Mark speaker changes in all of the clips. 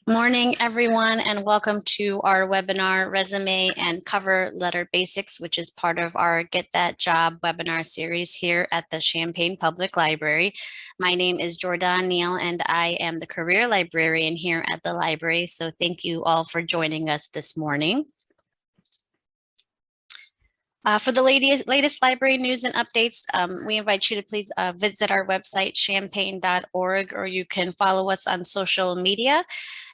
Speaker 1: Morning, everyone, and welcome to our webinar, Resume and Cover Letter Basics, which is part of our Get That Job webinar series here at the Champaign Public Library. My name is Jordan Neal, and I am the career librarian here at the library. So thank you all for joining us this morning. For the latest library news and updates, we invite you to please visit our website, champaign.org, or you can follow us on social media.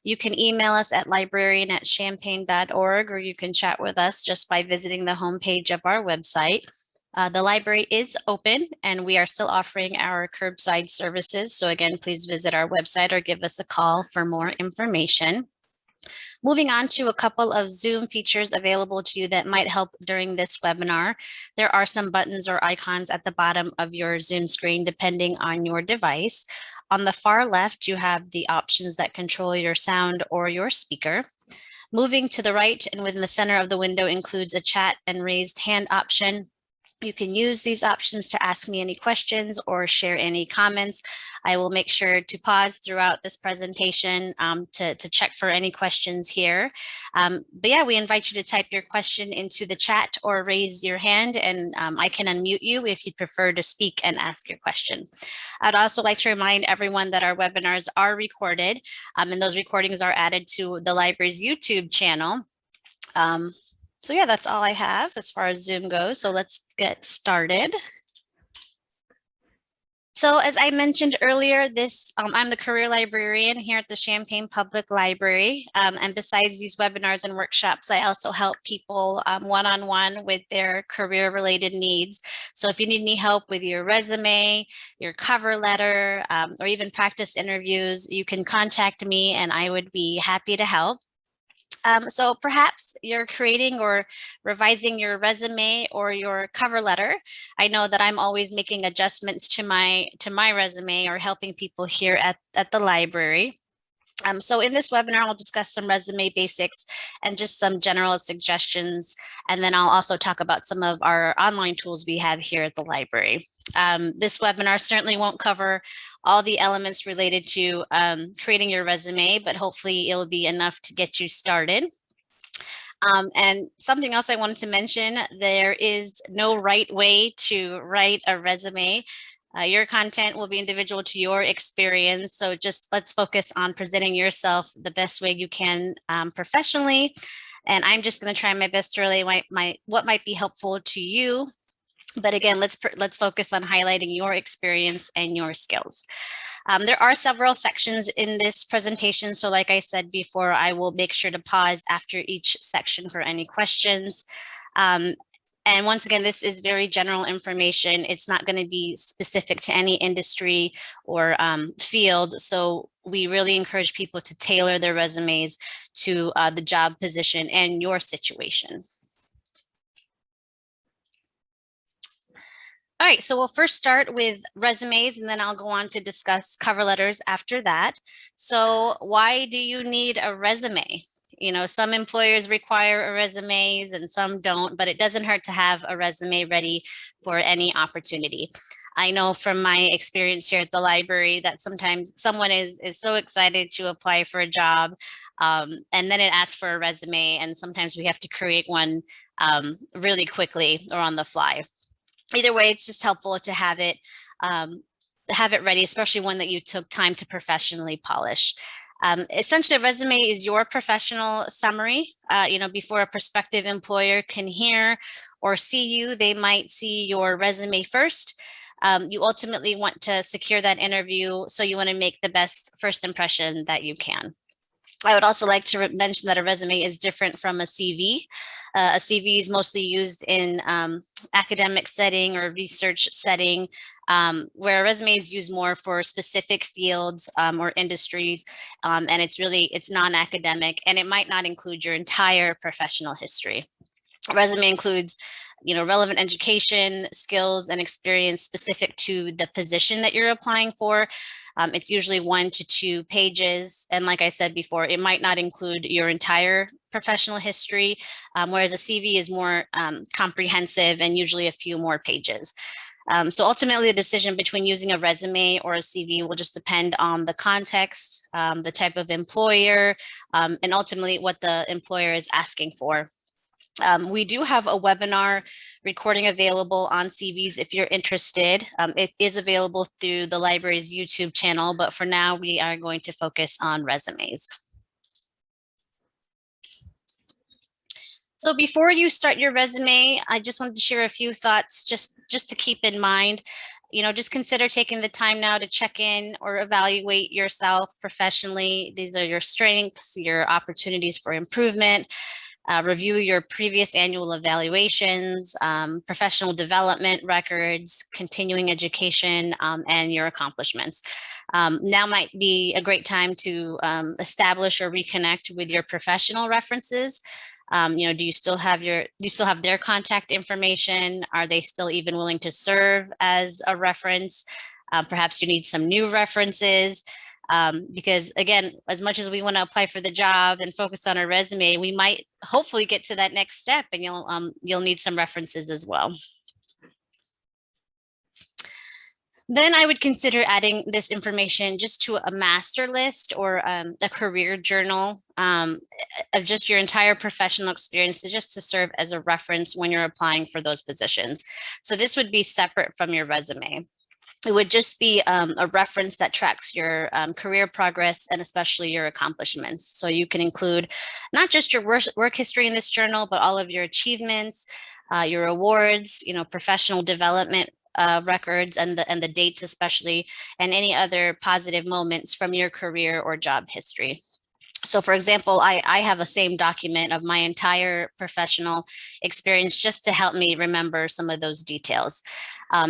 Speaker 1: You can email us at librarian@champaign.org, or you can chat with us just by visiting the homepage of our website. The library is open and we are still offering our curbside services. So again, please visit our website or give us a call for more information. Moving on to a couple of Zoom features available to you that might help during this webinar. There are some buttons or icons at the bottom of your Zoom screen, depending on your device. On the far left, you have the options that control your sound or your speaker. Moving to the right and within the center of the window includes a chat and raised hand option. You can use these options to ask me any questions or share any comments. I will make sure to pause throughout this presentation to check for any questions here. But yeah, we invite you to type your question into the chat or raise your hand, and I can unmute you if you'd prefer to speak and ask your question. I'd also like to remind everyone that our webinars are recorded, and those recordings are added to the library's YouTube channel. So yeah, that's all I have as far as Zoom goes. So let's get started. So as I mentioned earlier, I'm the career librarian here at the Champaign Public Library. And besides these webinars and workshops, I also help people one-on-one with their career-related needs. So if you need any help with your resume, your cover letter, or even practice interviews, you can contact me and I would be happy to help. So perhaps you're creating or revising your resume or your cover letter. I know that I'm always making adjustments to my resume or helping people here at the library. So in this webinar, I'll discuss some resume basics and just some general suggestions. And then I'll also talk about some of our online tools we have here at the library. This webinar certainly won't cover all the elements related to creating your resume, but hopefully it'll be enough to get you started. And something else I wanted to mention, there is no right way to write a resume. Your content will be individual to your experience. So just let's focus on presenting yourself the best way you can professionally. And I'm just going to try my best to relay what might be helpful to you. But again, let's focus on highlighting your experience and your skills. There are several sections in this presentation. So like I said before, I will make sure to pause after each section for any questions. And once again, this is very general information. It's not going to be specific to any industry or field. So we really encourage people to tailor their resumes to the job position and your situation. All right, so we'll first start with resumes and then I'll go on to discuss cover letters after that. So why do you need a resume? You know, some employers require resumes and some don't, but it doesn't hurt to have a resume ready for any opportunity. I know from my experience here at the library that sometimes someone is so excited to apply for a job and then it asks for a resume, and sometimes we have to create one really quickly or on the fly. Either way, it's just helpful to have it ready, especially one that you took time to professionally polish. Essentially, a resume is your professional summary. You know, before a prospective employer can hear or see you, they might see your resume first. You ultimately want to secure that interview, so you want to make the best first impression that you can. I would also like to mention that a resume is different from a CV. A CV is mostly used in academic setting or research setting, where a resume is used more for specific fields or industries, and it's non-academic, and it might not include your entire professional history. A resume includes, you know, relevant education, skills, and experience specific to the position that you're applying for. It's usually 1 to 2 pages. And like I said before, it might not include your entire professional history, whereas a CV is more comprehensive and usually a few more pages. So ultimately, the decision between using a resume or a CV will just depend on the context, the type of employer, and ultimately what the employer is asking for. We do have a webinar recording available on CVs if you're interested. It is available through the library's YouTube channel, but for now we are going to focus on resumes. So before you start your resume, I just wanted to share a few thoughts just to keep in mind. Just consider taking the time now to check in or evaluate yourself professionally. These are your strengths, your opportunities for improvement. Review your previous annual evaluations, professional development records, continuing education, and your accomplishments. Now might be a great time to establish or reconnect with your professional references. Do you still have their contact information? Are they still even willing to serve as a reference? Perhaps you need some new references. Because again, as much as we want to apply for the job and focus on our resume, we might hopefully get to that next step, and you'll need some references as well. Then I would consider adding this information just to a master list or a career journal of just your entire professional experience, just to serve as a reference when you're applying for those positions. So this would be separate from your resume. It would just be a reference that tracks your career progress and especially your accomplishments. So you can include not just your work history in this journal, but all of your achievements, your awards, professional development records and the dates especially, and any other positive moments from your career or job history. So for example, I have a same document of my entire professional experience just to help me remember some of those details.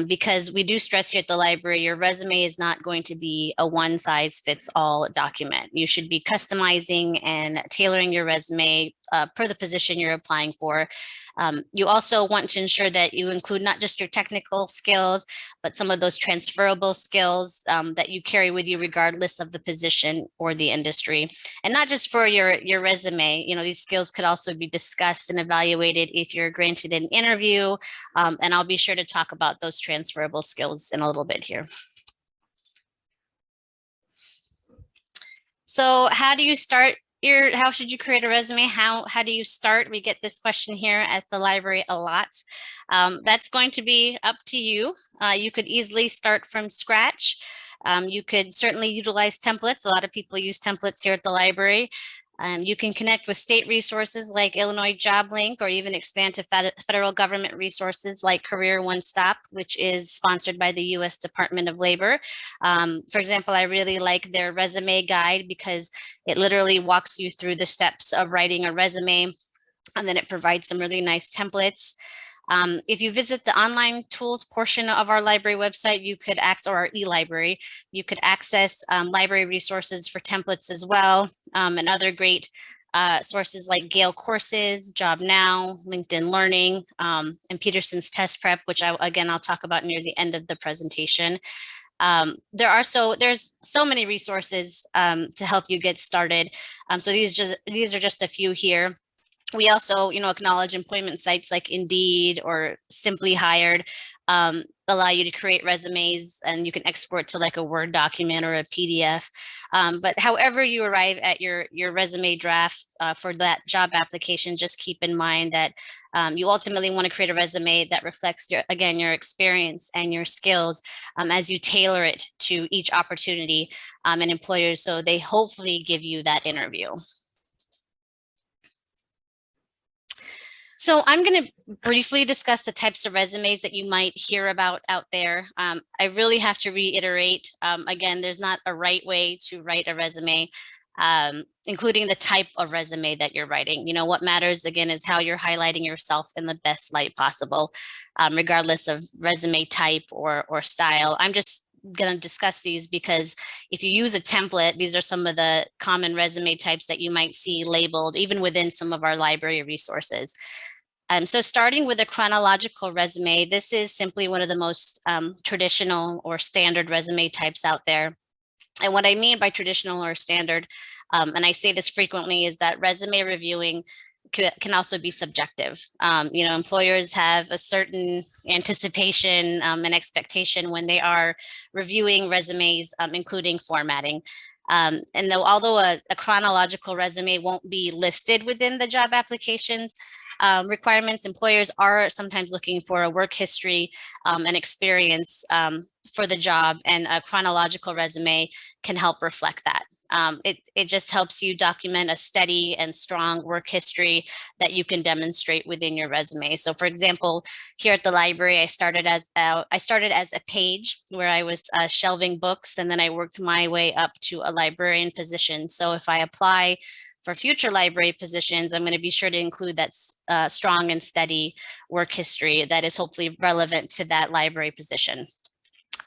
Speaker 1: Because we do stress here at the library, your resume is not going to be a one-size-fits-all document. You should be customizing and tailoring your resume per the position you're applying for. You also want to ensure that you include not just your technical skills, but some of those transferable skills that you carry with you regardless of the position or the industry. And not just for your resume, these skills could also be discussed and evaluated if you're granted an interview. And I'll be sure to talk about those transferable skills in a little bit here. So how do you start how should you create a resume? How do you start? We get this question here at the library a lot. That's going to be up to you. You could easily start from scratch. You could certainly utilize templates. A lot of people use templates here at the library. You can connect with state resources like Illinois Job Link, or even expand to federal government resources like Career One Stop, which is sponsored by the U.S. Department of Labor. For example, I really like their resume guide because it literally walks you through the steps of writing a resume, and then it provides some really nice templates. If you visit the online tools portion of our library website, you could access, or our e-library, you could access library resources for templates as well, and other great sources like Gale Courses, Job Now, LinkedIn Learning, and Peterson's Test Prep, which I'll talk about near the end of the presentation. There's so many resources to help you get started. So these are just a few here. We also, acknowledge employment sites like Indeed or Simply Hired allow you to create resumes, and you can export to like a Word document or a PDF. But however you arrive at your resume draft for that job application, just keep in mind that you ultimately want to create a resume that reflects your experience and your skills as you tailor it to each opportunity and employers, so they hopefully give you that interview. So I'm going to briefly discuss the types of resumes that you might hear about out there. I really have to reiterate, again, there's not a right way to write a resume, including the type of resume that you're writing. What matters, again, is how you're highlighting yourself in the best light possible, regardless of resume type or style. I'm just going to discuss these because if you use a template, these are some of the common resume types that you might see labeled even within some of our library resources. So starting with a chronological resume, this is simply one of the most traditional or standard resume types out there. And what I mean by traditional or standard, and I say this frequently, is that resume reviewing can also be subjective. Employers have a certain anticipation and expectation when they are reviewing resumes, including formatting. And although a chronological resume won't be listed within the job applications requirements, employers are sometimes looking for a work history and experience for the job, and a chronological resume can help reflect that. It just helps you document a steady and strong work history that you can demonstrate within your resume. So for example, here at the library, I started as a page where I was shelving books, and then I worked my way up to a librarian position. So if I apply for future library positions, I'm going to be sure to include that strong and steady work history that is hopefully relevant to that library position.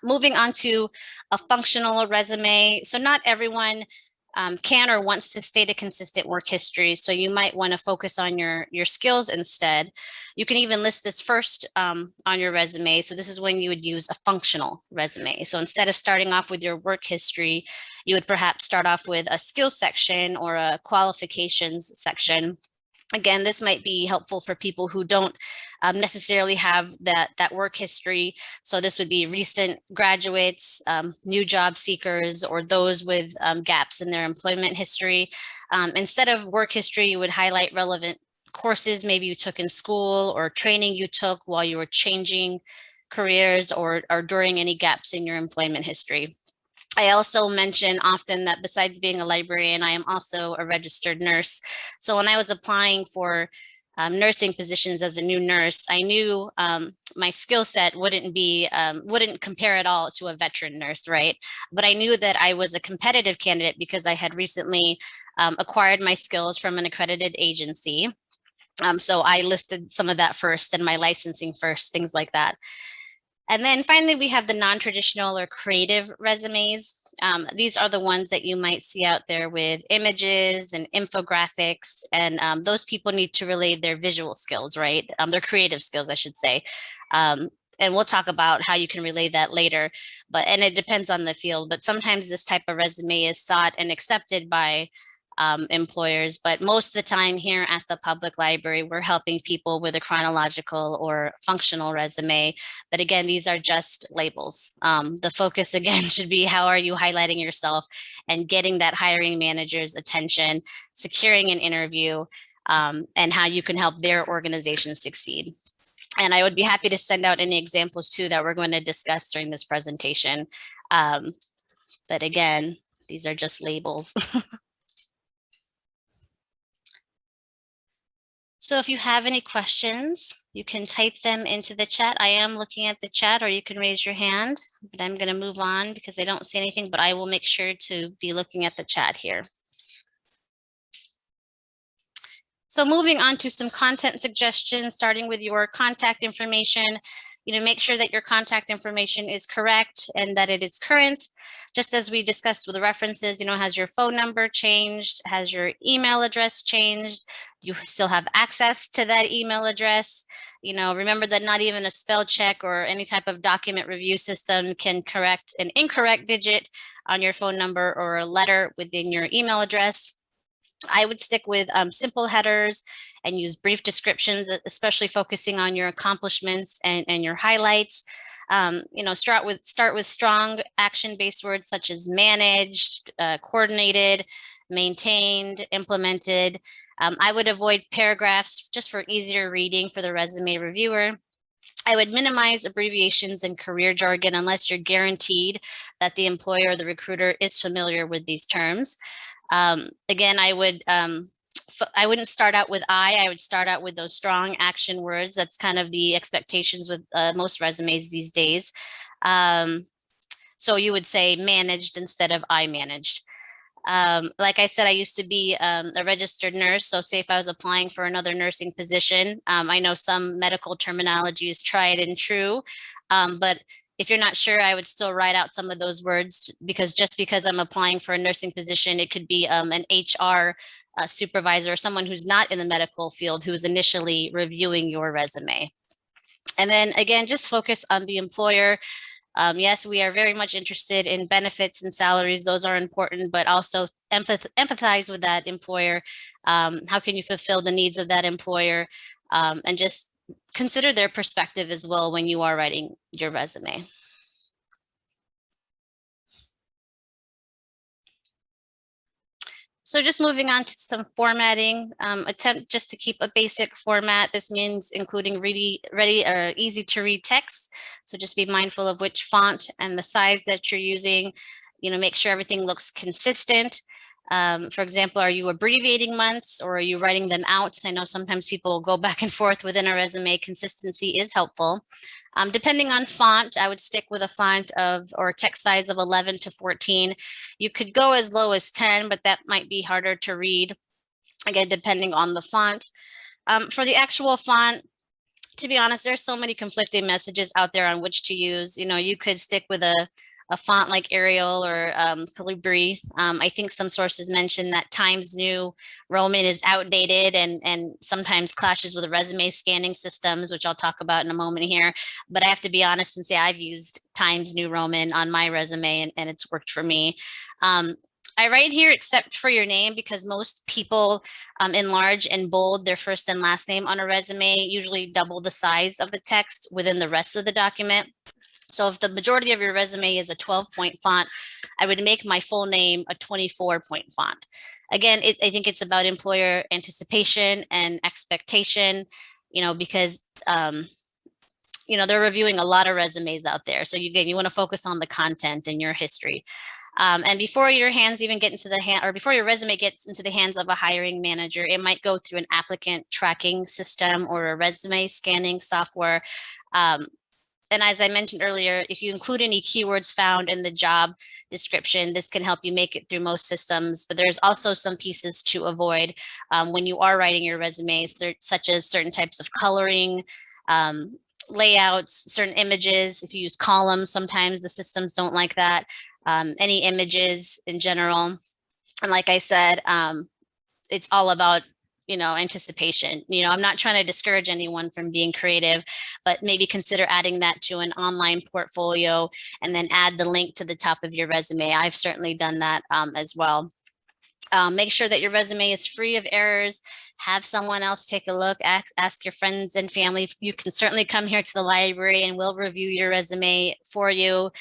Speaker 1: Moving on to a functional resume. So not everyone can or wants to state a consistent work history. So you might want to focus on your skills instead. You can even list this first on your resume. So this is when you would use a functional resume. So instead of starting off with your work history, you would perhaps start off with a skills section or a qualifications section. Again, this might be helpful for people who don't necessarily have that work history. So this would be recent graduates, new job seekers, or those with gaps in their employment history. Instead of work history, you would highlight relevant courses maybe you took in school, or training you took while you were changing careers, or during any gaps in your employment history. I also mention often that besides being a librarian, I am also a registered nurse. So when I was applying for nursing positions as a new nurse, I knew my skill set wouldn't compare at all to a veteran nurse, right? But I knew that I was a competitive candidate because I had recently acquired my skills from an accredited agency. So I listed some of that first, and my licensing first, things like that. And then finally, we have the non-traditional or creative resumes. These are the ones that you might see out there with images and infographics, and those people need to relay their visual skills, right? Their creative skills, I should say. And we'll talk about how you can relay that later, and it depends on the field, but sometimes this type of resume is sought and accepted by employers, but most of the time here at the public library, we're helping people with a chronological or functional resume. But again, these are just labels. The focus again should be, how are you highlighting yourself and getting that hiring manager's attention, securing an interview, and how you can help their organization succeed. And I would be happy to send out any examples too that we're going to discuss during this presentation. But again, these are just labels. So if you have any questions, you can type them into the chat. I am looking at the chat, or you can raise your hand, but I'm going to move on because I don't see anything, but I will make sure to be looking at the chat here. So moving on to some content suggestions, starting with your contact information. Make sure that your contact information is correct and that it is current. Just as we discussed with the references, has your phone number changed? Has your email address changed? You still have access to that email address? Remember that not even a spell check or any type of document review system can correct an incorrect digit on your phone number or a letter within your email address. I would stick with simple headers and use brief descriptions, especially focusing on your accomplishments and your highlights. Start with strong action-based words such as managed, coordinated, maintained, implemented. I would avoid paragraphs just for easier reading for the resume reviewer. I would minimize abbreviations and career jargon unless you're guaranteed that the employer or the recruiter is familiar with these terms. Again, I wouldn't start out with I would start out with those strong action words. That's kind of the expectations with most resumes these days. So you would say managed instead of I managed. Like I said, I used to be a registered nurse. So say if I was applying for another nursing position, I know some medical terminology is tried and true, but if you're not sure, I would still write out some of those words, because just because I'm applying for a nursing position, it could be an HR supervisor, or someone who's not in the medical field who's initially reviewing your resume. And then again, just focus on the employer. Yes, we are very much interested in benefits and salaries. Those are important, but also empathize with that employer? How can you fulfill the needs of that employer? And just consider their perspective as well when you are writing your resume. So just moving on to some formatting, attempt just to keep a basic format. This means including ready or easy to read text. So just be mindful of which font and the size that you're using. Make sure everything looks consistent. For example, are you abbreviating months or are you writing them out? I know sometimes people go back and forth within a resume. Consistency is helpful. Depending on font, I would stick with a font or text size of 11 to 14. You could go as low as 10, but that might be harder to read, again, depending on the font. For the actual font, to be honest, there's so many conflicting messages out there on which to use. You could stick with a font like Arial or Calibri. I think some sources mention that Times New Roman is outdated and sometimes clashes with resume scanning systems, which I'll talk about in a moment here. But I have to be honest and say I've used Times New Roman on my resume and it's worked for me. I write here except for your name because most people enlarge and bold their first and last name on a resume, usually double the size of the text within the rest of the document. So if the majority of your resume is a 12-point font, I would make my full name a 24-point font. Again, I think it's about employer anticipation and expectation, because they're reviewing a lot of resumes out there. So you want to focus on the content and your history. And before your hands even get into before your resume gets into the hands of a hiring manager, it might go through an applicant tracking system or a resume scanning software. And as I mentioned earlier, if you include any keywords found in the job description, this can help you make it through most systems. But there's also some pieces to avoid when you are writing your resume, such as certain types of coloring, layouts, certain images. If you use columns, sometimes the systems don't like that. Any images in general. And like I said, it's all about anticipation. I'm not trying to discourage anyone from being creative, but maybe consider adding that to an online portfolio and then add the link to the top of your resume. I've certainly done that as well. Make sure that your resume is free of errors. Have someone else take a look, ask your friends and family. You can certainly come here to the library and we'll review your resume for you.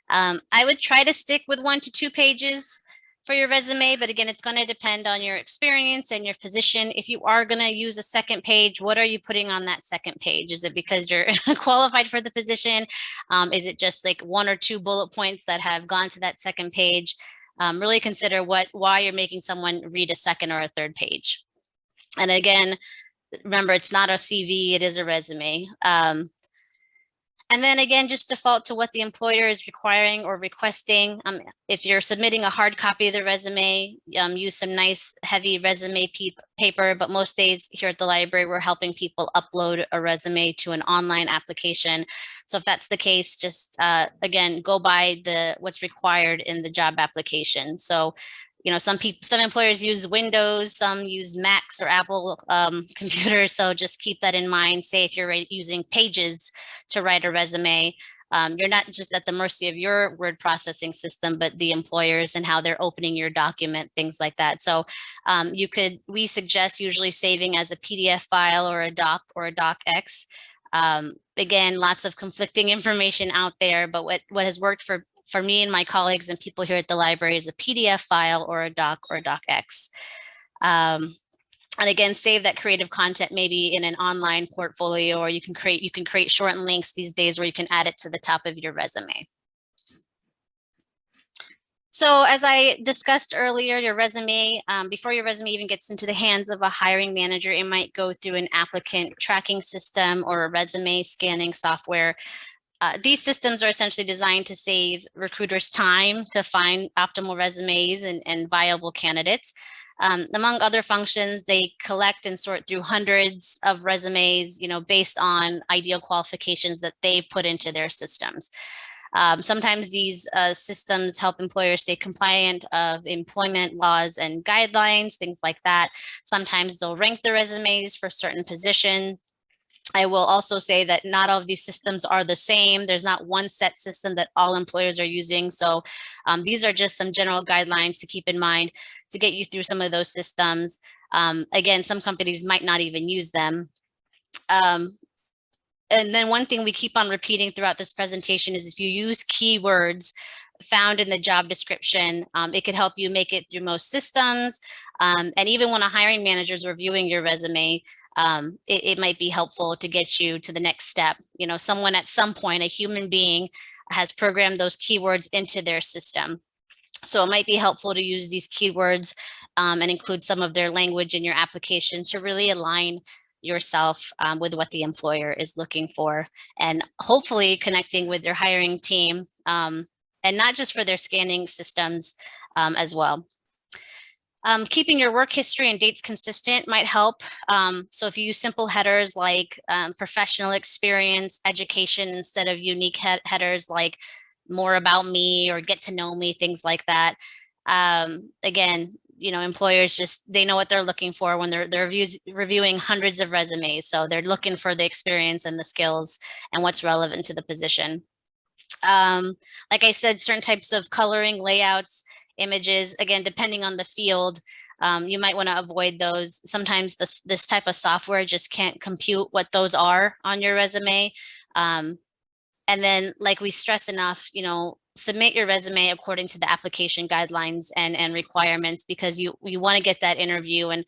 Speaker 1: I would try to stick with 1 to 2 pages for your resume, but again, it's going to depend on your experience and your position. If you are going to use a second page, what are you putting on that second page? Is it because you're qualified for the position? Is it just like 1 or 2 bullet points that have gone to that second page? Really consider why you're making someone read a second or a third page. And again, remember, it's not a CV, it is a resume. And then again, just default to what the employer is requiring or requesting. If you're submitting a hard copy of the resume, use some nice heavy resume paper, but most days here at the library, we're helping people upload a resume to an online application. So if that's the case, just again, go by what's required in the job application. So some employers use Windows, some use Macs or Apple computers. So just keep that in mind. Say if you're using Pages to write a resume, you're not just at the mercy of your word processing system, but the employers and how they're opening your document, things like that. So we suggest usually saving as a PDF file or a doc or a docx. Again, lots of conflicting information out there, but what has worked for me and my colleagues and people here at the library is a PDF file or a doc or a docx. And again, save that creative content maybe in an online portfolio, or you can create shortened links these days where you can add it to the top of your resume. So as I discussed earlier, your resume, before your resume even gets into the hands of a hiring manager, it might go through an applicant tracking system or a resume scanning software. These systems are essentially designed to save recruiters time to find optimal resumes and viable candidates. Among other functions, they collect and sort through hundreds of resumes, based on ideal qualifications that they've put into their systems. Sometimes these systems help employers stay compliant of employment laws and guidelines, things like that. Sometimes they'll rank the resumes for certain positions. I will also say that not all of these systems are the same. There's not one set system that all employers are using. So these are just some general guidelines to keep in mind to get you through some of those systems. Again, some companies might not even use them. And then one thing we keep on repeating throughout this presentation is if you use keywords found in the job description, it could help you make it through most systems. And even when a hiring manager is reviewing your resume, it might be helpful to get you to the next step. You know, someone at some point, a human being, has programmed those keywords into their system. So it might be helpful to use these keywords and include some of their language in your application to really align yourself with what the employer is looking for, and hopefully connecting with their hiring team, and not just for their scanning systems as well. Keeping your work history and dates consistent might help. So if you use simple headers like professional experience, education, instead of unique headers like more about me or get to know me, things like that. Again, you know, employers just, they know what they're looking for when they're reviewing hundreds of resumes. So they're looking for the experience and the skills and what's relevant to the position. Like I said, certain types of coloring, layouts, images, again, depending on the field, you might want to avoid those. Sometimes this type of software just can't compute what those are on your resume. And then, like we stress enough, you know, submit your resume according to the application guidelines and requirements, because you want to get that interview. And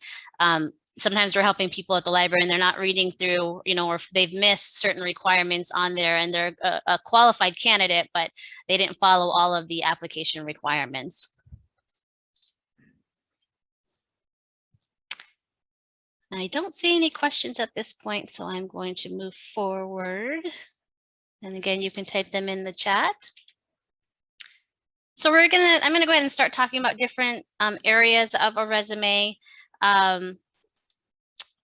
Speaker 1: sometimes we're helping people at the library and they're not reading through, you know, or they've missed certain requirements on there and they're a qualified candidate, but they didn't follow all of the application requirements. I don't see any questions at this point, so I'm going to move forward. And again, you can type them in the chat. So I'm gonna go ahead and start talking about different areas of a resume.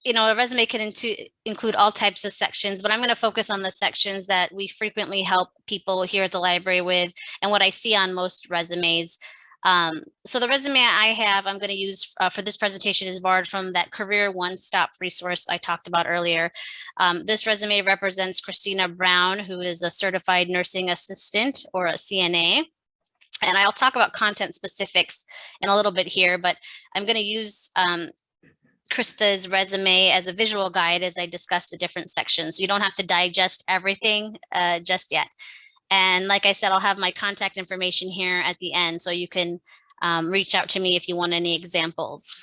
Speaker 1: You know, a resume can include all types of sections, but I'm going to focus on the sections that we frequently help people here at the library with and what I see on most resumes. So the resume I have, I'm going to use for this presentation is borrowed from that Career One-Stop resource I talked about earlier. This resume represents Christina Brown, who is a certified nursing assistant, or a CNA. And I'll talk about content specifics in a little bit here, but I'm going to use Krista's resume as a visual guide as I discuss the different sections. So you don't have to digest everything just yet. And like I said, I'll have my contact information here at the end, so you can reach out to me if you want any examples.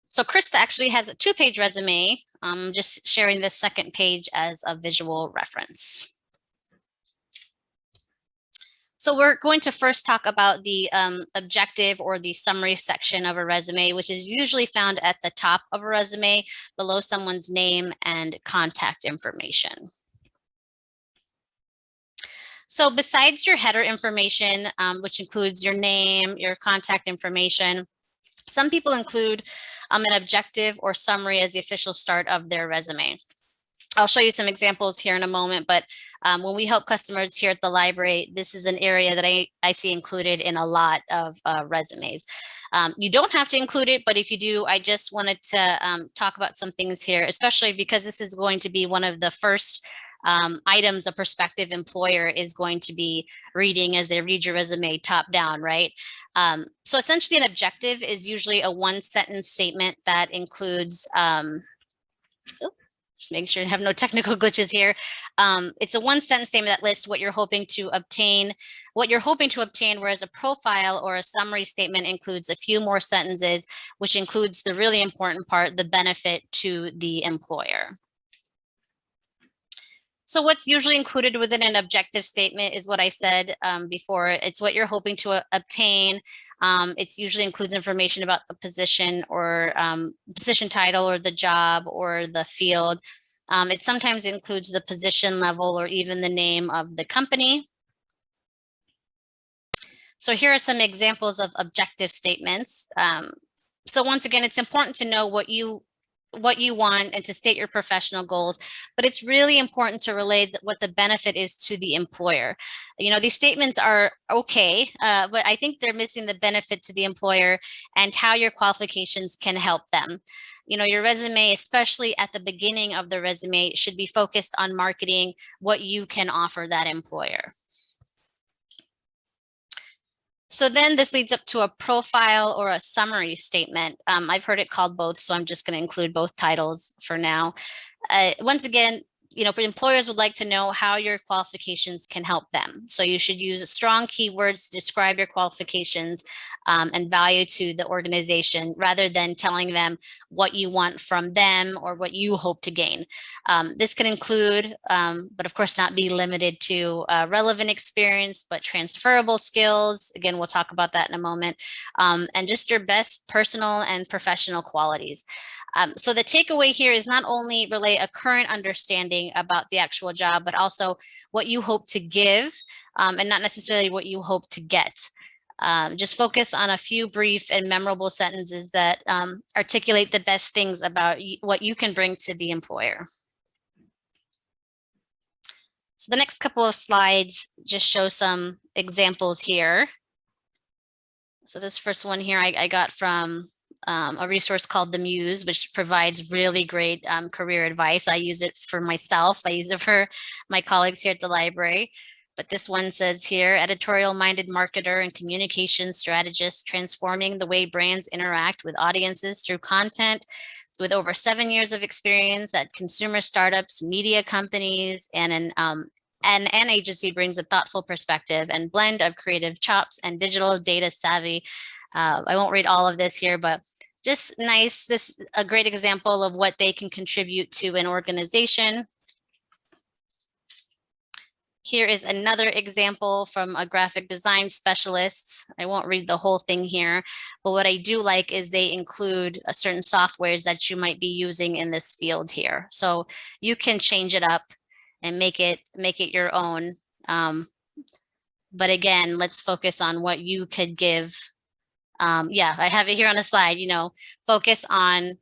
Speaker 1: So Krista actually has a 2-page resume. I'm just sharing this second page as a visual reference. So we're going to first talk about the objective or the summary section of a resume, which is usually found at the top of a resume below someone's name and contact information. So besides your header information, which includes your name, your contact information, some people include an objective or summary as the official start of their resume. I'll show you some examples here in a moment, but when we help customers here at the library, this is an area that I see included in a lot of resumes. You don't have to include it, but if you do, I just wanted to talk about some things here, especially because this is going to be one of the first items a prospective employer is going to be reading as they read your resume top down, right? So essentially an objective is usually a 1-sentence statement that includes, just make sure I have no technical glitches here. It's a 1-sentence statement that lists what you're hoping to obtain, whereas a profile or a summary statement includes a few more sentences, which includes the really important part, the benefit to the employer. So what's usually included within an objective statement is what I said before. It's what you're hoping to obtain. It usually includes information about the position or position title or the job or the field. It sometimes includes the position level or even the name of the company. So here are some examples of objective statements. So once again, it's important to know what you what you want and to state your professional goals, but it's really important to relay what the benefit is to the employer. You know, these statements are okay, but I think they're missing the benefit to the employer and how your qualifications can help them. You know, your resume, especially at the beginning of the resume, should be focused on marketing what you can offer that employer. So then this leads up to a profile or a summary statement. I've heard it called both, so I'm just going to include both titles for now. Once again, you know, employers would like to know how your qualifications can help them. So you should use strong keywords to describe your qualifications and value to the organization, rather than telling them what you want from them or what you hope to gain. This can include, but of course not be limited to, relevant experience, but transferable skills. Again, we'll talk about that in a moment. And just your best personal and professional qualities. So the takeaway here is not only relay a current understanding about the actual job, but also what you hope to give, and not necessarily what you hope to get. Just focus on a few brief and memorable sentences that articulate the best things about what you can bring to the employer. So the next couple of slides just show some examples here. So this first one here I got from a resource called The Muse, which provides really great career advice. I use it for myself. I use it for my colleagues here at the library. But this one says here, editorial-minded marketer and communication strategist, transforming the way brands interact with audiences through content, with over 7 years of experience at consumer startups, media companies, and an agency, brings a thoughtful perspective and blend of creative chops and digital data savvy. I won't read all of this here, but just nice. This is a great example of what they can contribute to an organization. Here is another example from a graphic design specialist. I won't read the whole thing here, but what I do like is they include certain softwares that you might be using in this field here. So you can change it up and make it your own. But again, let's focus on what you could give. Yeah, I have it here on the slide. You know, focus on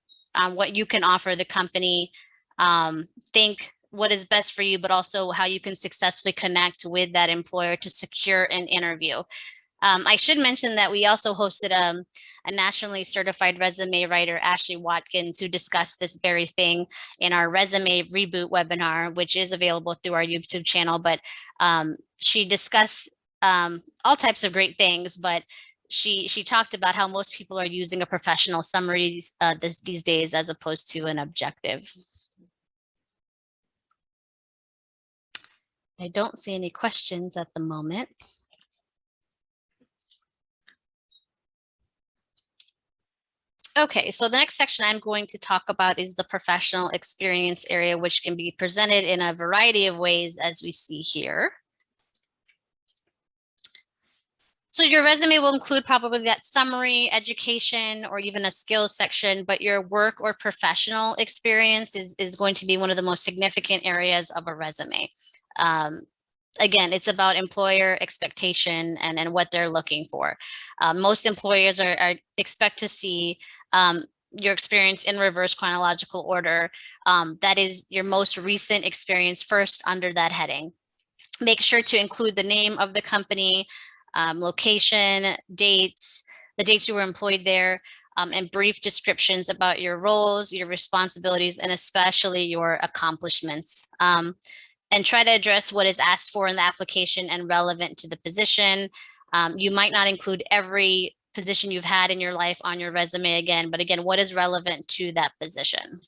Speaker 1: what you can offer the company. Think what is best for you, but also how you can successfully connect with that employer to secure an interview. I should mention that we also hosted a nationally certified resume writer, Ashley Watkins, who discussed this very thing in our resume reboot webinar, which is available through our YouTube channel. But she discussed all types of great things, but she talked about how most people are using a professional summaries these days as opposed to an objective. I don't see any questions at the moment. Okay, so the next section I'm going to talk about is the professional experience area, which can be presented in a variety of ways, as we see here. So your resume will include probably that summary, education, or even a skills section, but your work or professional experience is going to be one of the most significant areas of a resume. Again, it's about employer expectation and what they're looking for. Most employers are expect to see your experience in reverse chronological order. That is your most recent experience first under that heading. Make sure to include the name of the company, location, dates, the dates you were employed there, and brief descriptions about your roles, your responsibilities, and especially your accomplishments. And try to address what is asked for in the application and relevant to the position. You might not include every position you've had in your life on your resume again, but again, what is relevant to that position?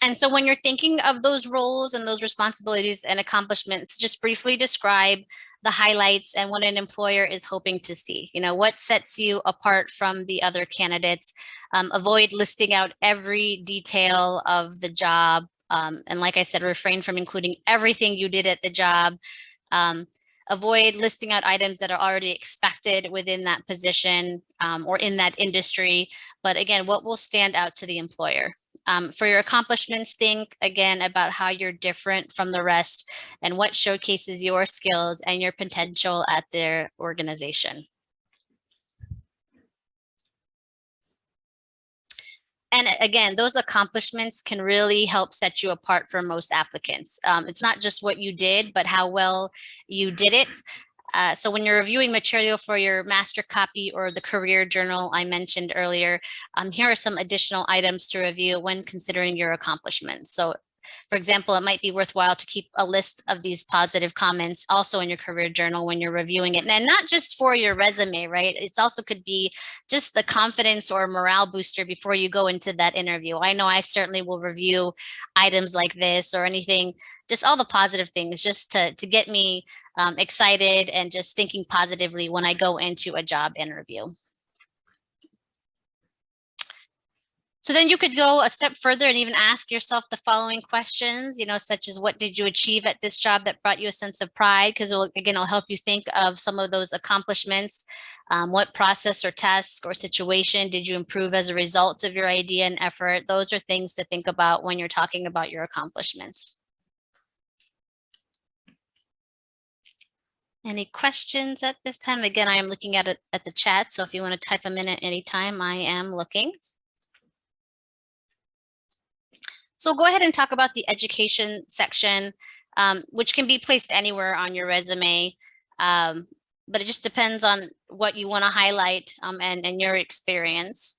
Speaker 1: And so when you're thinking of those roles and those responsibilities and accomplishments, just briefly describe the highlights and what an employer is hoping to see. You know, what sets you apart from the other candidates. Avoid listing out every detail of the job. And like I said, refrain from including everything you did at the job. Avoid listing out items that are already expected within that position or in that industry. But again, what will stand out to the employer? For your accomplishments, think again about how you're different from the rest and what showcases your skills and your potential at their organization. And again, those accomplishments can really help set you apart from most applicants. It's not just what you did, but how well you did it. So when you're reviewing material for your master copy or the career journal I mentioned earlier, here are some additional items to review when considering your accomplishments. So for example, it might be worthwhile to keep a list of these positive comments also in your career journal when you're reviewing it. And not just for your resume, right? It also could be just the confidence or morale booster before you go into that interview. I know I certainly will review items like this or anything, just all the positive things, just to get me excited and just thinking positively when I go into a job interview. So then you could go a step further and even ask yourself the following questions, such as what did you achieve at this job that brought you a sense of pride? Because it'll help you think of some of those accomplishments. What process or task or situation did you improve as a result of your idea and effort? Those are things to think about when you're talking about your accomplishments. Any questions at this time? Again, I am looking at it at the chat. So if you want to type them in at any time, I am looking. So go ahead and talk about the education section, which can be placed anywhere on your resume, but it just depends on what you want to highlight and your experience.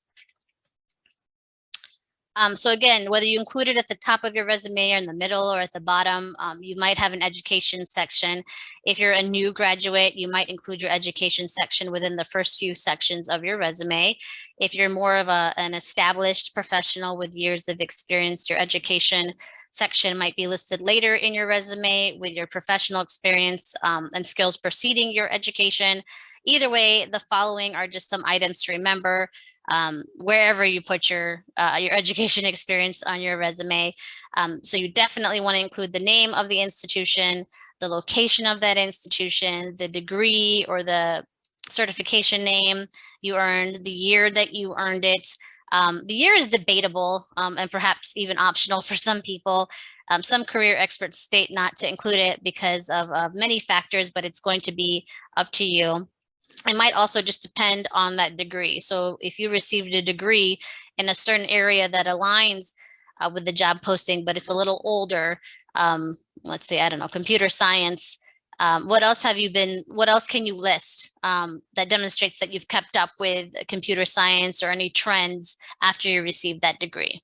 Speaker 1: So again, whether you include it at the top of your resume or in the middle or at the bottom, you might have an education section. If you're a new graduate, you might include your education section within the first few sections of your resume. If you're more of an established professional with years of experience, your education section might be listed later in your resume with your professional experience and skills preceding your education. Either way, the following are just some items to remember wherever you put your education experience on your resume. So you definitely want to include the name of the institution, the location of that institution, the degree or the certification name you earned, the year that you earned it. The year is debatable and perhaps even optional for some people. Some career experts state not to include it because of many factors, but it's going to be up to you. It might also just depend on that degree. So if you received a degree in a certain area that aligns with the job posting, but it's a little older, let's say, I don't know, computer science, what else can you list that demonstrates that you've kept up with computer science or any trends after you received that degree?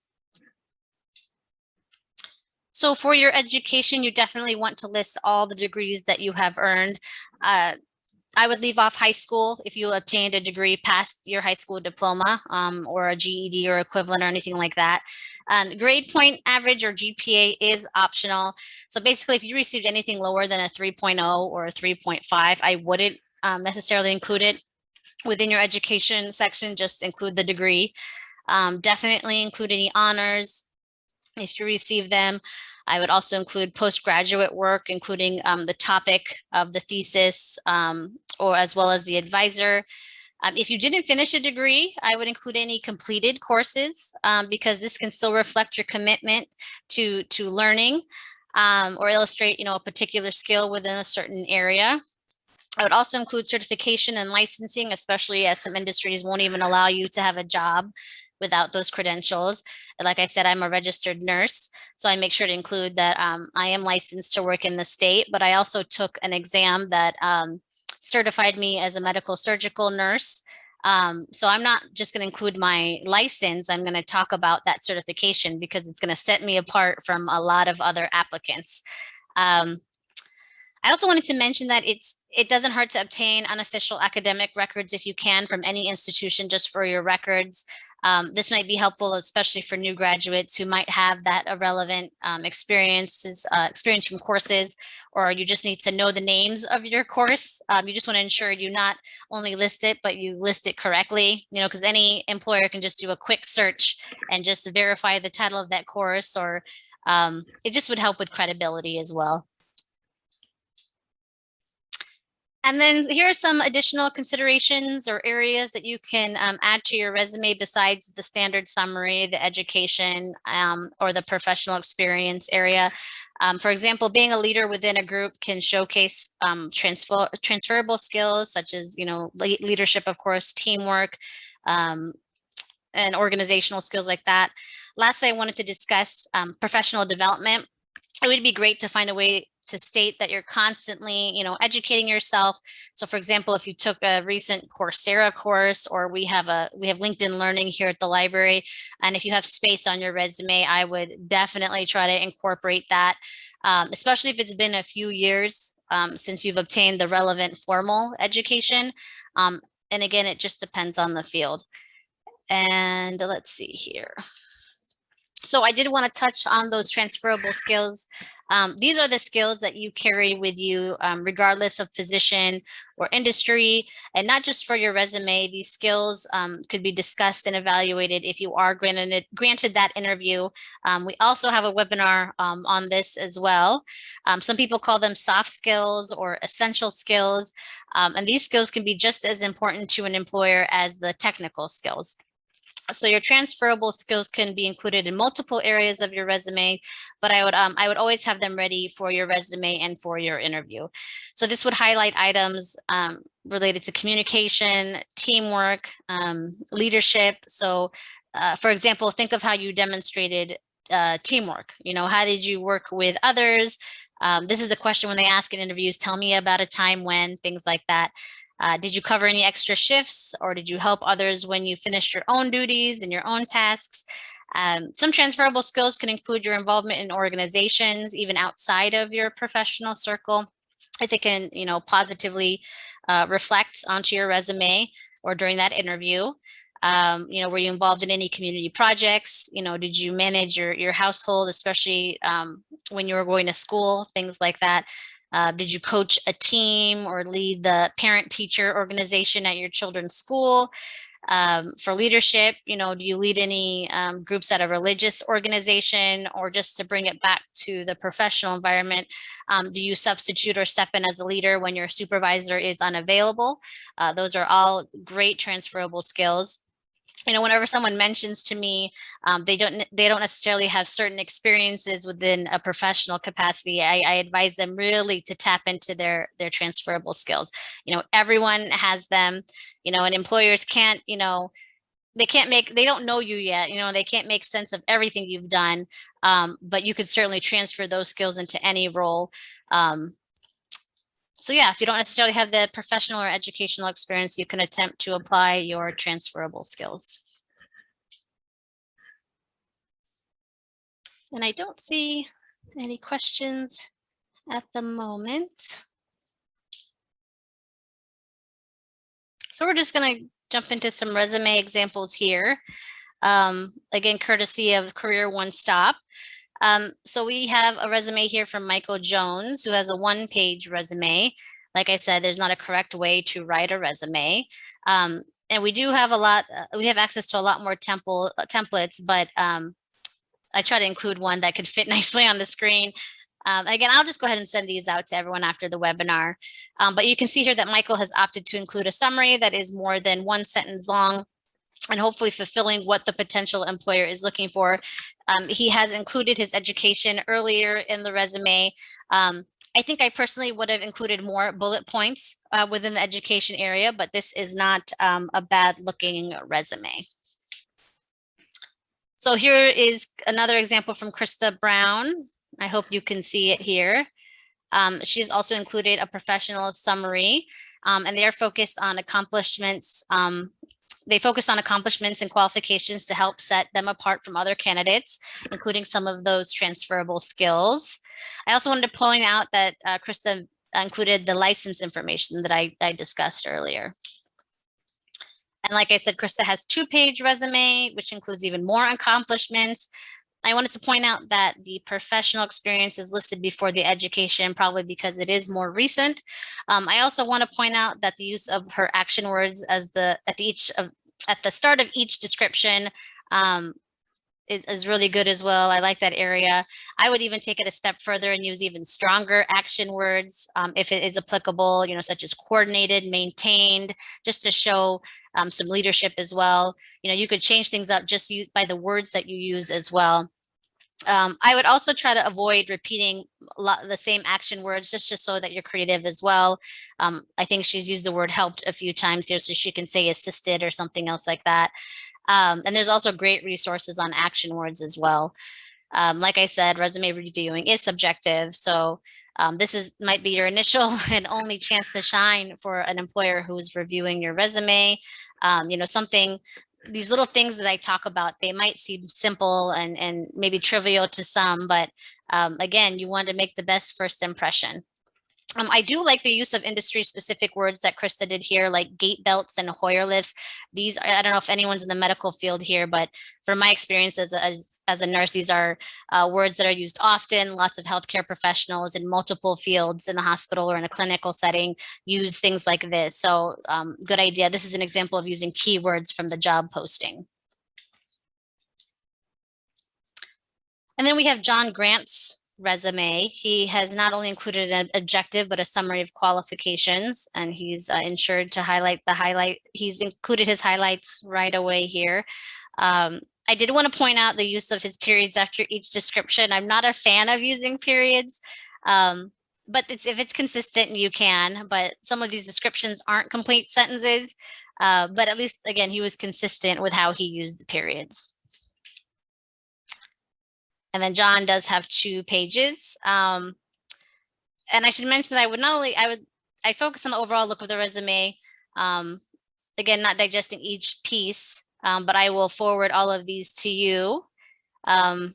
Speaker 1: So for your education, you definitely want to list all the degrees that you have earned. I would leave off high school if you obtained a degree past your high school diploma or a GED or equivalent or anything like that. Grade point average or GPA is optional. So basically, if you received anything lower than a 3.0 or a 3.5, I wouldn't necessarily include it within your education section, just include the degree. Definitely include any honors if you receive them. I would also include postgraduate work, including the topic of the thesis or as well as the advisor. If you didn't finish a degree, I would include any completed courses because this can still reflect your commitment to learning or illustrate, a particular skill within a certain area. I would also include certification and licensing, especially as some industries won't even allow you to have a job without those credentials. And like I said, I'm a registered nurse, so I make sure to include that I am licensed to work in the state, but I also took an exam that certified me as a medical surgical nurse. So I'm not just going to include my license. I'm going to talk about that certification because it's going to set me apart from a lot of other applicants. I also wanted to mention that it doesn't hurt to obtain unofficial academic records if you can from any institution just for your records. This might be helpful, especially for new graduates who might have that irrelevant experience from courses, or you just need to know the names of your course. You just want to ensure you not only list it, but you list it correctly, because any employer can just do a quick search and just verify the title of that course, or it just would help with credibility as well. And then here are some additional considerations or areas that you can add to your resume besides the standard summary, the education, or the professional experience area. For example, being a leader within a group can showcase transferable skills such as, leadership, of course, teamwork, and organizational skills like that. Lastly, I wanted to discuss professional development. It would be great to find a way to state that you're constantly, educating yourself. So for example, if you took a recent Coursera course, or we have LinkedIn Learning here at the library, and if you have space on your resume, I would definitely try to incorporate that, especially if it's been a few years since you've obtained the relevant formal education. And again, it just depends on the field. And let's see here. So I did want to touch on those transferable skills. These are the skills that you carry with you, regardless of position or industry, and not just for your resume. These skills could be discussed and evaluated if you are granted that interview. We also have a webinar on this as well. Some people call them soft skills or essential skills, and these skills can be just as important to an employer as the technical skills. So your transferable skills can be included in multiple areas of your resume, but I would always have them ready for your resume and for your interview. So this would highlight items related to communication, teamwork, leadership. So for example, think of how you demonstrated teamwork. How did you work with others? This is the question when they ask in interviews, tell me about a time when, things like that. Did you cover any extra shifts, or did you help others when you finished your own duties and your own tasks? Some transferable skills can include your involvement in organizations, even outside of your professional circle. If it can, positively reflect onto your resume or during that interview. Were you involved in any community projects? Did you manage your household, especially when you were going to school, things like that? Did you coach a team or lead the parent-teacher organization at your children's school? For leadership, do you lead any groups at a religious organization? Or just to bring it back to the professional environment, do you substitute or step in as a leader when your supervisor is unavailable? Those are all great transferable skills. Whenever someone mentions to me, they don't necessarily have certain experiences within a professional capacity, I advise them really to tap into their transferable skills. Everyone has them, and employers can't, they don't know you yet, they can't make sense of everything you've done, but you could certainly transfer those skills into any role. So yeah, if you don't necessarily have the professional or educational experience, you can attempt to apply your transferable skills. And I don't see any questions at the moment. So we're just going to jump into some resume examples here. Again, courtesy of Career One Stop. So we have a resume here from Michael Jones, who has a one-page resume. Like I said, there's not a correct way to write a resume. And we do have we have access to a lot more templates, but I try to include one that could fit nicely on the screen. Again, I'll just go ahead and send these out to everyone after the webinar. But you can see here that Michael has opted to include a summary that is more than one sentence long, and hopefully fulfilling what the potential employer is looking for. He has included his education earlier in the resume. I think I personally would have included more bullet points within the education area, but this is not a bad looking resume. So here is another example from Krista Brown. I hope you can see it here. She's also included a professional summary, and they are focused on accomplishments. They focus on accomplishments and qualifications to help set them apart from other candidates, including some of those transferable skills. I also wanted to point out that Krista included the license information that I discussed earlier. And like I said, Krista has two-page resume, which includes even more accomplishments. I wanted to point out that the professional experience is listed before the education, probably because it is more recent. I also want to point out that the use of her action words at the start of each description is really good as well. I like that area. I would even take it a step further and use even stronger action words if it is applicable, such as coordinated, maintained, just to show some leadership as well. You could change things up just by the words that you use as well. I would also try to avoid repeating the same action words, just so that you're creative as well. I think she's used the word helped a few times here, so she can say assisted or something else like that. And there's also great resources on action words as well. Like I said, resume reviewing is subjective. So this might be your initial and only chance to shine for an employer who's reviewing your resume. These little things that I talk about, they might seem simple and maybe trivial to some, but again, you want to make the best first impression. I do like the use of industry-specific words that Krista did here, like gait belts and Hoyer lifts. These, I don't know if anyone's in the medical field here, but from my experience as a nurse, these are words that are used often. Lots of healthcare professionals in multiple fields in the hospital or in a clinical setting use things like this. So good idea. This is an example of using keywords from the job posting. And then we have John Grant's resume. He has not only included an objective, but a summary of qualifications, and he's ensured to highlight he's included his highlights right away here. I did want to point out the use of his periods after each description. I'm not a fan of using periods, but if it's consistent, you can, but some of these descriptions aren't complete sentences, but at least, again, he was consistent with how he used the periods. And then John does have 2 pages. And I should mention that I focus on the overall look of the resume. Again, not digesting each piece, but I will forward all of these to you. And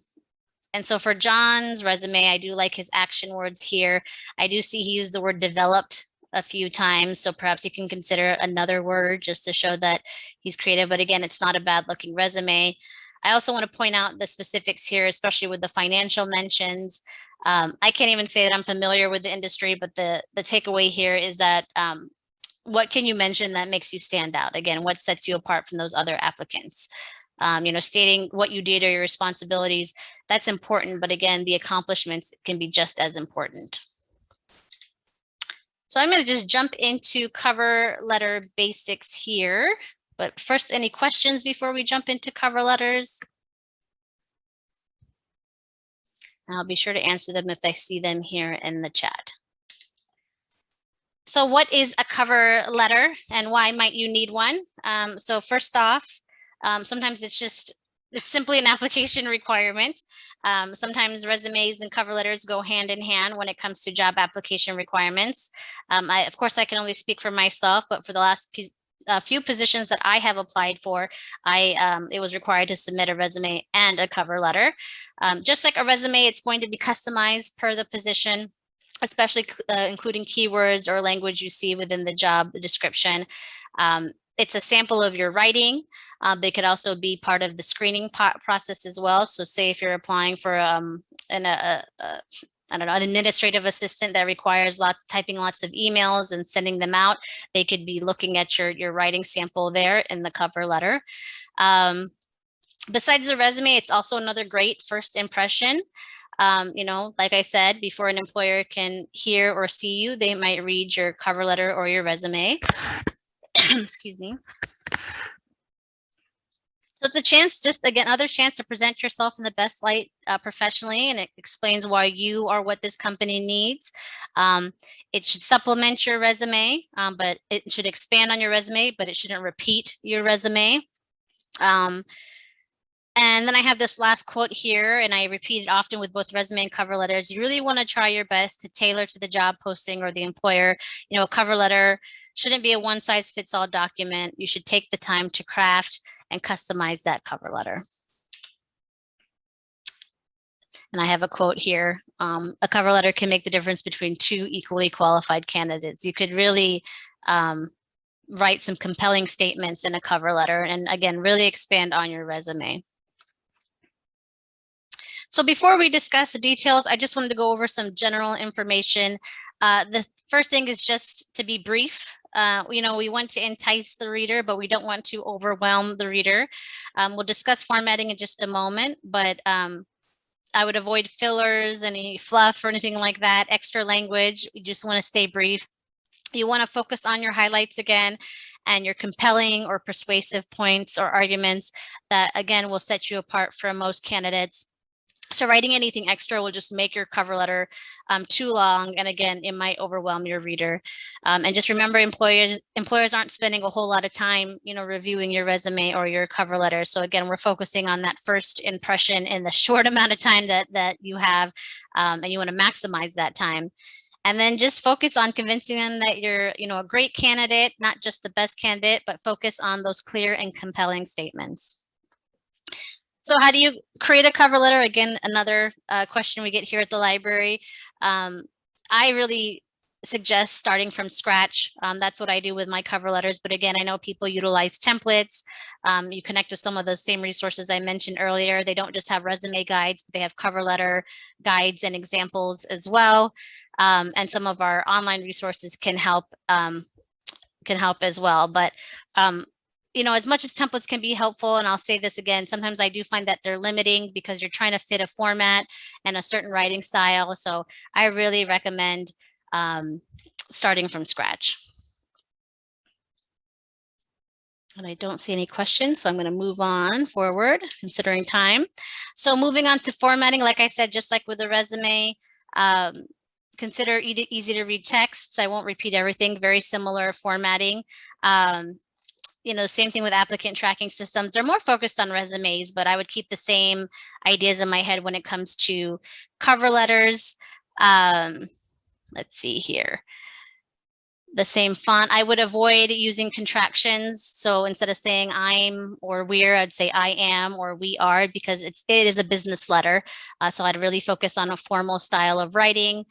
Speaker 1: so for John's resume, I do like his action words here. I do see he used the word developed a few times, so perhaps you can consider another word just to show that he's creative. But again, it's not a bad looking resume. I also want to point out the specifics here, especially with the financial mentions. I can't even say that I'm familiar with the industry, but the takeaway here is that what can you mention that makes you stand out? Again, what sets you apart from those other applicants? Stating what you did or your responsibilities, that's important, but again, the accomplishments can be just as important. So I'm going to just jump into cover letter basics here. But first, any questions before we jump into cover letters? I'll be sure to answer them if I see them here in the chat. So what is a cover letter and why might you need one? So first off, sometimes it's simply an application requirement. Sometimes resumes and cover letters go hand in hand when it comes to job application requirements. Of course, I can only speak for myself, but for the last few positions that I have applied for, it was required to submit a resume and a cover letter. Just like a resume, it's going to be customized per the position, especially including keywords or language you see within the job description. It's a sample of your writing. They could also be part of the screening process as well. So say if you're applying for an administrative assistant that requires typing lots of emails and sending them out, they could be looking at your writing sample there in the cover letter. Besides the resume, it's also another great first impression. Like I said, before an employer can hear or see you, they might read your cover letter or your resume. Excuse me. So it's a chance, another chance to present yourself in the best light professionally, and it explains why you are what this company needs. It should supplement your resume, but it should expand on your resume, but it shouldn't repeat your resume. And then I have this last quote here, and I repeat it often with both resume and cover letters. You really want to try your best to tailor to the job posting or the employer. A cover letter shouldn't be a one-size-fits-all document. You should take the time to craft and customize that cover letter. And I have a quote here. A cover letter can make the difference between 2 equally qualified candidates. You could really write some compelling statements in a cover letter and, again, really expand on your resume. So before we discuss the details, I just wanted to go over some general information. The first thing is just to be brief. We want to entice the reader, but we don't want to overwhelm the reader. We'll discuss formatting in just a moment, but I would avoid fillers, any fluff or anything like that, extra language. You just want to stay brief. You want to focus on your highlights again and your compelling or persuasive points or arguments that, again, will set you apart from most candidates. So writing anything extra will just make your cover letter too long. And again, it might overwhelm your reader. And just remember, employers aren't spending a whole lot of time, reviewing your resume or your cover letter. So again, we're focusing on that first impression in the short amount of time that you have, and you want to maximize that time. And then just focus on convincing them that you're, a great candidate, not just the best candidate, but focus on those clear and compelling statements. So how do you create a cover letter? Again, another question we get here at the library. I really suggest starting from scratch. That's what I do with my cover letters. But again, I know people utilize templates. You connect with some of those same resources I mentioned earlier. They don't just have resume guides, but they have cover letter guides and examples as well. And some of our online resources can help as well. But as much as templates can be helpful, and I'll say this again, sometimes I do find that they're limiting because you're trying to fit a format and a certain writing style. So I really recommend starting from scratch. And I don't see any questions, so I'm going to move on forward, considering time. So moving on to formatting, like I said, just like with the resume, consider easy to read texts. I won't repeat everything, very similar formatting. Same thing with applicant tracking systems. They're more focused on resumes, but I would keep the same ideas in my head when it comes to cover letters. Let's see here. The same font. I would avoid using contractions. So instead of saying I'm or we're, I'd say I am or we are, because it is a business letter. So I'd really focus on a formal style of writing.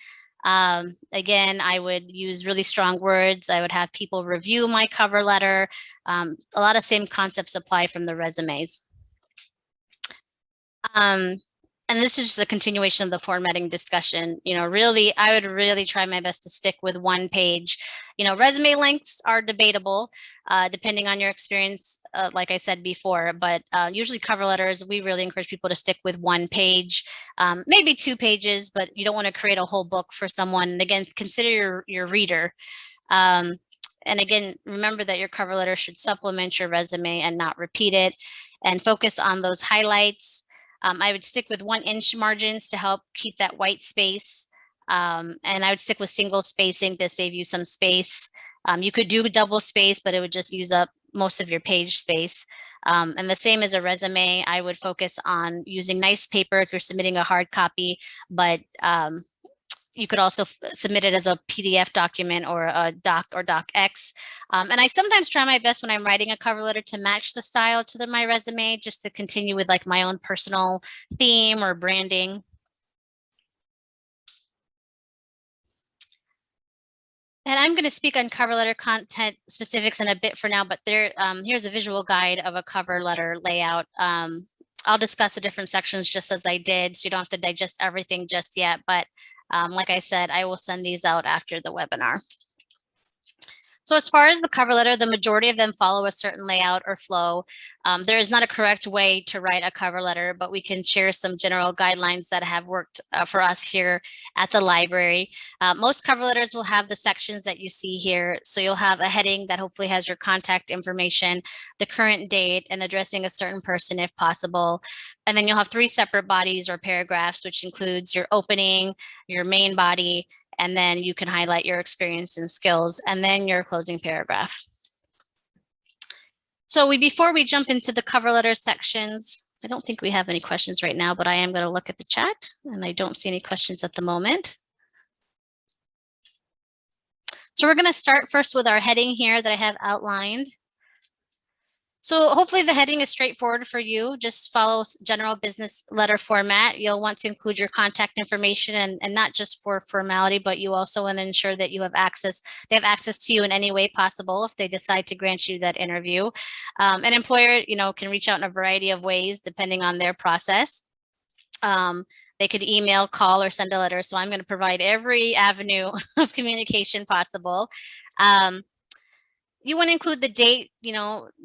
Speaker 1: Again, I would use really strong words. I would have people review my cover letter. A lot of same concepts apply from the resumes. And this is just a continuation of the formatting discussion. Really, I would really try my best to stick with one page. Resume lengths are debatable, depending on your experience, like I said before, but usually cover letters, we really encourage people to stick with one page, maybe 2 pages, but you don't want to create a whole book for someone. And again, consider your reader. And again, remember that your cover letter should supplement your resume and not repeat it, and focus on those highlights. I would stick with 1-inch margins to help keep that white space. And I would stick with single spacing to save you some space. You could do double space, but it would just use up most of your page space. And the same as a resume, I would focus on using nice paper if you're submitting a hard copy, but you could also submit it as a PDF document or a doc or docx. And I sometimes try my best when I'm writing a cover letter to match the style to my resume, just to continue with like my own personal theme or branding. And I'm going to speak on cover letter content specifics in a bit for now, but here's a visual guide of a cover letter layout. I'll discuss the different sections just as I did, so you don't have to digest everything just yet. But like I said, I will send these out after the webinar. So as far as the cover letter, the majority of them follow a certain layout or flow. There is not a correct way to write a cover letter, but we can share some general guidelines that have worked for us here at the library. Most cover letters will have the sections that you see here. So you'll have a heading that hopefully has your contact information, the current date, and addressing a certain person if possible. And then you'll have 3 separate bodies or paragraphs, which includes your opening, your main body, and then you can highlight your experience and skills, and then your closing paragraph. So before we jump into the cover letter sections, I don't think we have any questions right now, but I am going to look at the chat, and I don't see any questions at the moment. So we're going to start first with our heading here that I have outlined. So hopefully the heading is straightforward for you. Just follow general business letter format. You'll want to include your contact information, and not just for formality, but you also want to ensure that you have access. They have access to you in any way possible if they decide to grant you that interview. An employer, can reach out in a variety of ways depending on their process. They could email, call, or send a letter. So I'm going to provide every avenue of communication possible. You want to include the date,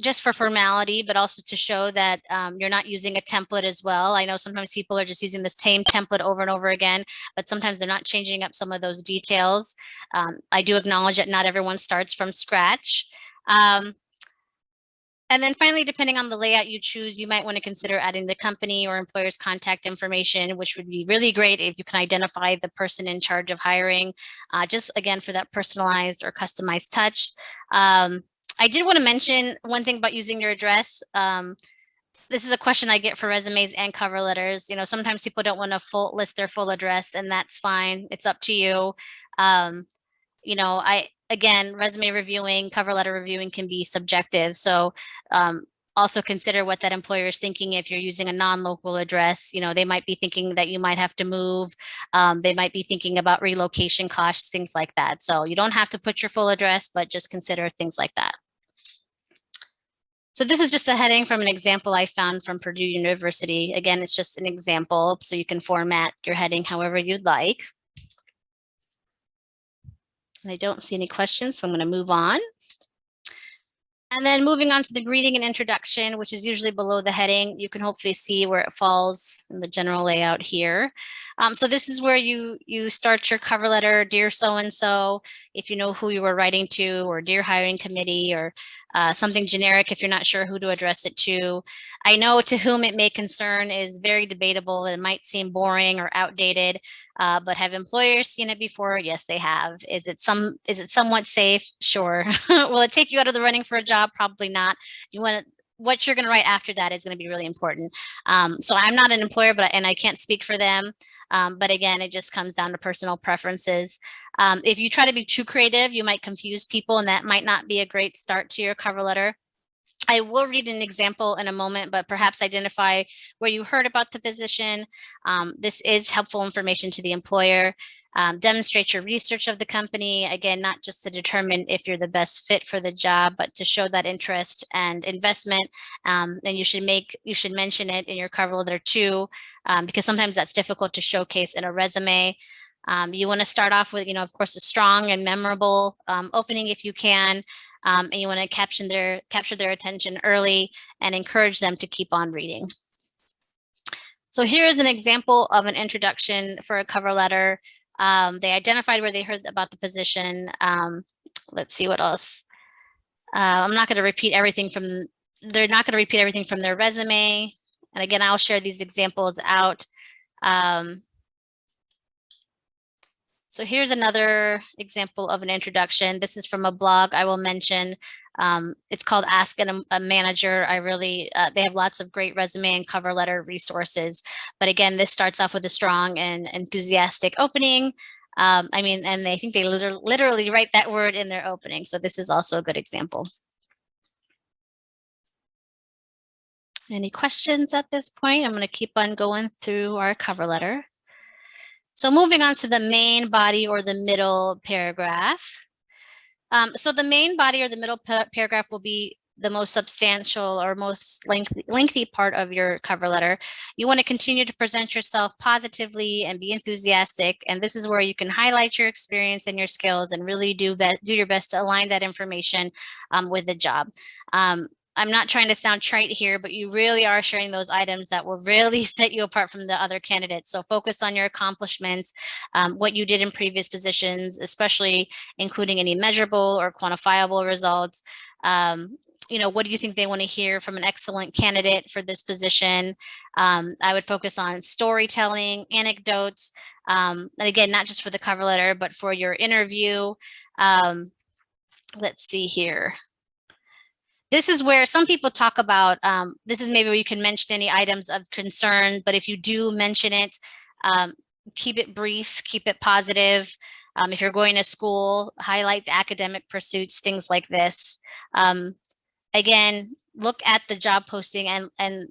Speaker 1: just for formality, but also to show that you're not using a template as well. I know sometimes people are just using the same template over and over again, but sometimes they're not changing up some of those details. I do acknowledge that not everyone starts from scratch. And And then finally, depending on the layout you choose, you might want to consider adding the company or employer's contact information, which would be really great if you can identify the person in charge of hiring, just again, for that personalized or customized touch. I did want to mention one thing about using your address. This is a question I get for resumes and cover letters. You know, sometimes people don't want to list their full address, and that's fine. It's up to you. You know, again, resume reviewing, cover letter reviewing can be subjective. So also consider what that employer is thinking if you're using a non-local address. You know, they might be thinking that you might have to move. They might be thinking about relocation costs, things like that. So you don't have to put your full address, but just consider things like that. So this is just a heading from an example I found from Purdue University. Again, it's just an example, so you can format your heading however you'd like. And I don't see any questions, so I'm going to move on. And then moving on to the greeting and introduction, which is usually below the heading, you can hopefully see where it falls in the general layout here. So this is where you start your cover letter, dear so-and-so, if you know who you were writing to, or dear hiring committee, or something generic if you're not sure who to address it to. I know to whom it may concern is very debatable. It might seem boring or outdated, but have employers seen it before? Yes, they have. Is it somewhat safe? Sure. Will it take you out of the running for a job? Probably not. What you're going to write after that is going to be really important. So I'm not an employer, and I can't speak for them. But again, it just comes down to personal preferences. If you try to be too creative, you might confuse people, and that might not be a great start to your cover letter. I will read an example in a moment, but perhaps identify where you heard about the position. This is helpful information to the employer. Demonstrate your research of the company. Again, not just to determine if you're the best fit for the job, but to show that interest and investment. And you should mention it in your cover letter too, because sometimes that's difficult to showcase in a resume. You want to start off with, of course, a strong and memorable opening if you can. And you want to capture their attention early and encourage them to keep on reading. So here's an example of an introduction for a cover letter. They identified where they heard about the position. Let's see what else. I'm not going to repeat everything they're not going to repeat everything from their resume. And again, I'll share these examples out. So here's another example of an introduction. This is from a blog I will mention. It's called Ask a Manager. They have lots of great resume and cover letter resources. But again, this starts off with a strong and enthusiastic opening. And I think they literally write that word in their opening. So this is also a good example. Any questions at this point? I'm going to keep on going through our cover letter. So moving on to the main body or the middle paragraph. So the main body or the middle paragraph will be the most substantial or most lengthy part of your cover letter. You want to continue to present yourself positively and be enthusiastic. And this is where you can highlight your experience and your skills and really do your best to align that information with the job. I'm not trying to sound trite here, but you really are sharing those items that will really set you apart from the other candidates. So focus on your accomplishments, what you did in previous positions, especially including any measurable or quantifiable results. What do you think they want to hear from an excellent candidate for this position? I would focus on storytelling, anecdotes, and again, not just for the cover letter, but for your interview. Let's see here. This is where some people talk about, this is maybe where you can mention any items of concern, but if you do mention it, keep it brief, keep it positive. If you're going to school, highlight the academic pursuits, things like this. Again, look at the job posting and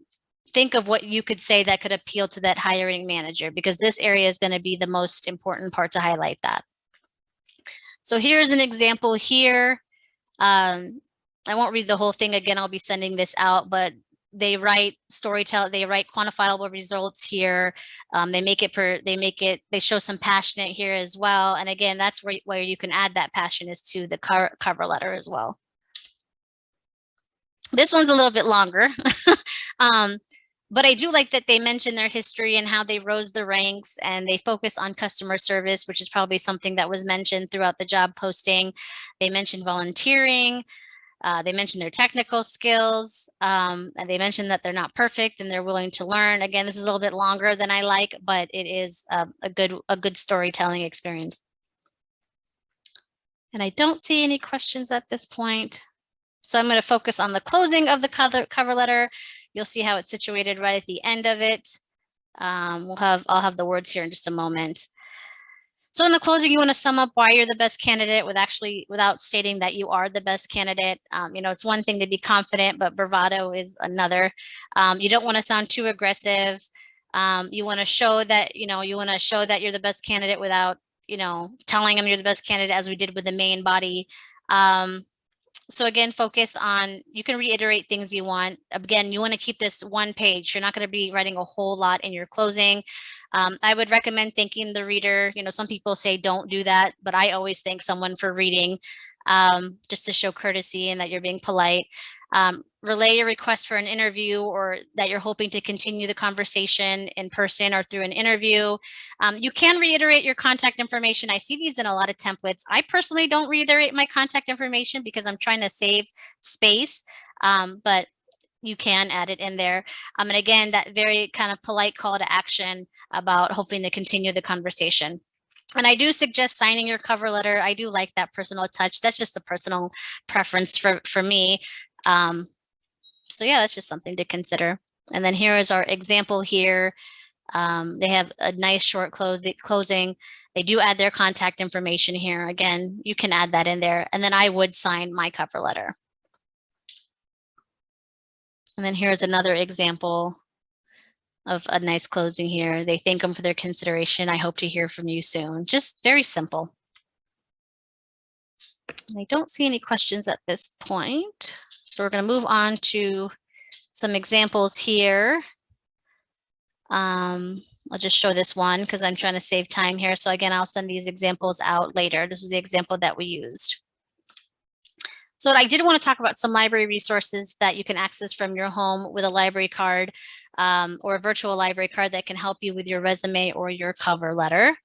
Speaker 1: think of what you could say that could appeal to that hiring manager, because this area is going to be the most important part to highlight that. So here's an example here. I won't read the whole thing again. I'll be sending this out, but they write they write quantifiable results here. They show some passionate here as well. And again, that's where you can add that passion is to the cover letter as well. This one's a little bit longer, but I do like that they mention their history and how they rose the ranks, and they focus on customer service, which is probably something that was mentioned throughout the job posting. They mentioned volunteering. They mentioned their technical skills, and they mentioned that they're not perfect and they're willing to learn. Again, this is a little bit longer than I like, but it is a good storytelling experience. And I don't see any questions at this point. So I'm going to focus on the closing of the cover letter. You'll see how it's situated right at the end of it. I'll have the words here in just a moment. So in the closing, you want to sum up why you're the best candidate without stating that you are the best candidate. It's one thing to be confident, but bravado is another. You don't want to sound too aggressive. You want to show that, you're the best candidate without, telling them you're the best candidate, as we did with the main body. So again, focus on, you can reiterate things you want. Again, you want to keep this one page. You're not going to be writing a whole lot in your closing. I would recommend thanking the reader. Some people say don't do that, but I always thank someone for reading, just to show courtesy and that you're being polite. Relay your request for an interview, or that you're hoping to continue the conversation in person or through an interview. You can reiterate your contact information. I see these in a lot of templates. I personally don't reiterate my contact information because I'm trying to save space, but you can add it in there. And again, that very kind of polite call to action about hoping to continue the conversation. And I do suggest signing your cover letter. I do like that personal touch. That's just a personal preference for me. So yeah, that's just something to consider. And then here is our example here. They have a nice short closing. They do add their contact information here. Again, you can add that in there. And then I would sign my cover letter. And then here's another example of a nice closing here. They thank them for their consideration. I hope to hear from you soon. Just very simple. And I don't see any questions at this point. So we're going to move on to some examples here. I'll just show this one because I'm trying to save time here. So again, I'll send these examples out later. This was the example that we used. So I did want to talk about some library resources that you can access from your home with a library card, or a virtual library card that can help you with your resume or your cover letter.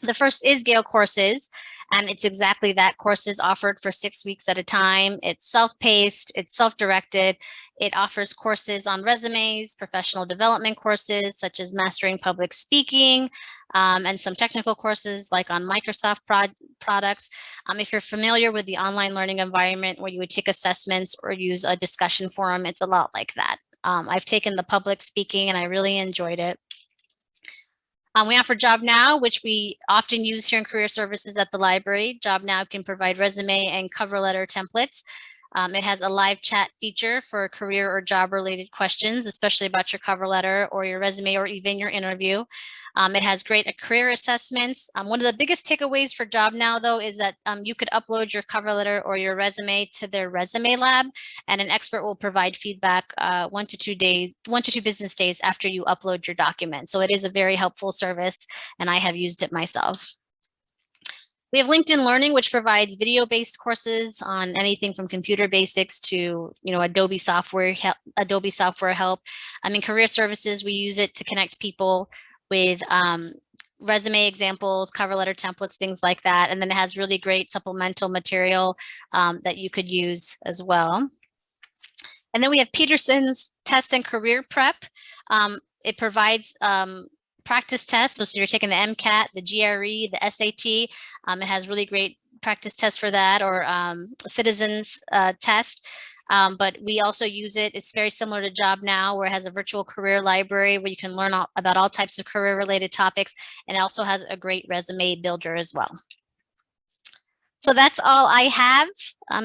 Speaker 1: The first is Gale Courses, and it's exactly that. Courses offered for 6 weeks at a time. It's self-paced, it's self-directed. It offers courses on resumes, professional development courses such as mastering public speaking, and some technical courses like on Microsoft products. If you're familiar with the online learning environment where you would take assessments or use a discussion forum, it's a lot like that. I've taken the public speaking and I really enjoyed it. We offer Job Now, which we often use here in career services at the library. Job Now can provide resume and cover letter templates. It has a live chat feature for career or job related questions, especially about your cover letter or your resume or even your interview. It has great career assessments. One of the biggest takeaways for Job Now, though, is that you could upload your cover letter or your resume to their resume lab, and an expert will provide feedback 1 to 2 business days after you upload your document. So it is a very helpful service, and I have used it myself. We have LinkedIn Learning, which provides video-based courses on anything from computer basics to, Adobe software help. In career services, we use it to connect people with resume examples, cover letter templates, things like that. And then it has really great supplemental material that you could use as well. And then we have Peterson's Test and Career Prep. It provides practice tests. So you're taking the MCAT, the GRE, the SAT. It has really great practice tests for that, or citizens test. But we also use it. It's very similar to Job Now, where it has a virtual career library where you can learn about all types of career related topics. And it also has a great resume builder as well. So that's all I have.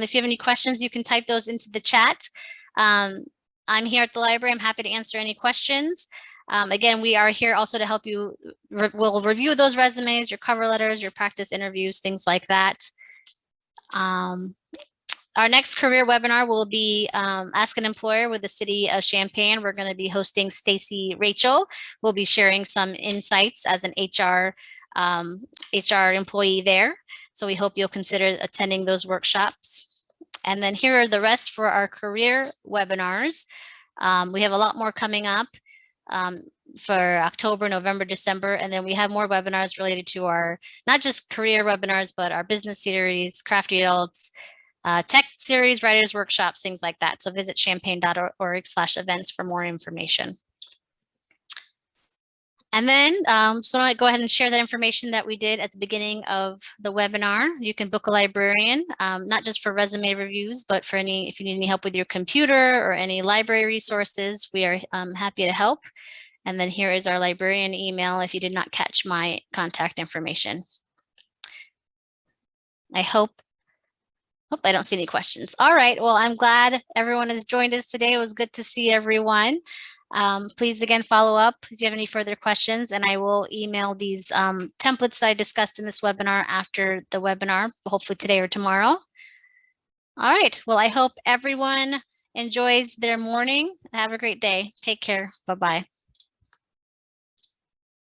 Speaker 1: If you have any questions, you can type those into the chat. I'm here at the library. I'm happy to answer any questions. Again, we are here also to help you. We'll review those resumes, your cover letters, your practice interviews, things like that. Our next career webinar will be Ask an Employer with the City of Champaign. We're going to be hosting Stacy Rachel. We'll be sharing some insights as an HR employee there. So we hope you'll consider attending those workshops. And then here are the rest for our career webinars. We have a lot more coming up for October, November, December, and then we have more webinars related to our, not just career webinars, but our business series, Crafty Adults, tech series, writers workshops, things like that. So visit champaign.org/events for more information. And then so I want to go ahead and share that information that we did at the beginning of the webinar. You can book a librarian, not just for resume reviews, but for if you need any help with your computer or any library resources, we are happy to help. And then here is our librarian email if you did not catch my contact information. I hope I don't see any questions. All right, well, I'm glad everyone has joined us today. It was good to see everyone. Please again follow up if you have any further questions, and I will email these templates that I discussed in this webinar after the webinar, hopefully today or tomorrow. All right, well, I hope everyone enjoys their morning. Have a great day. Take care. Bye-bye.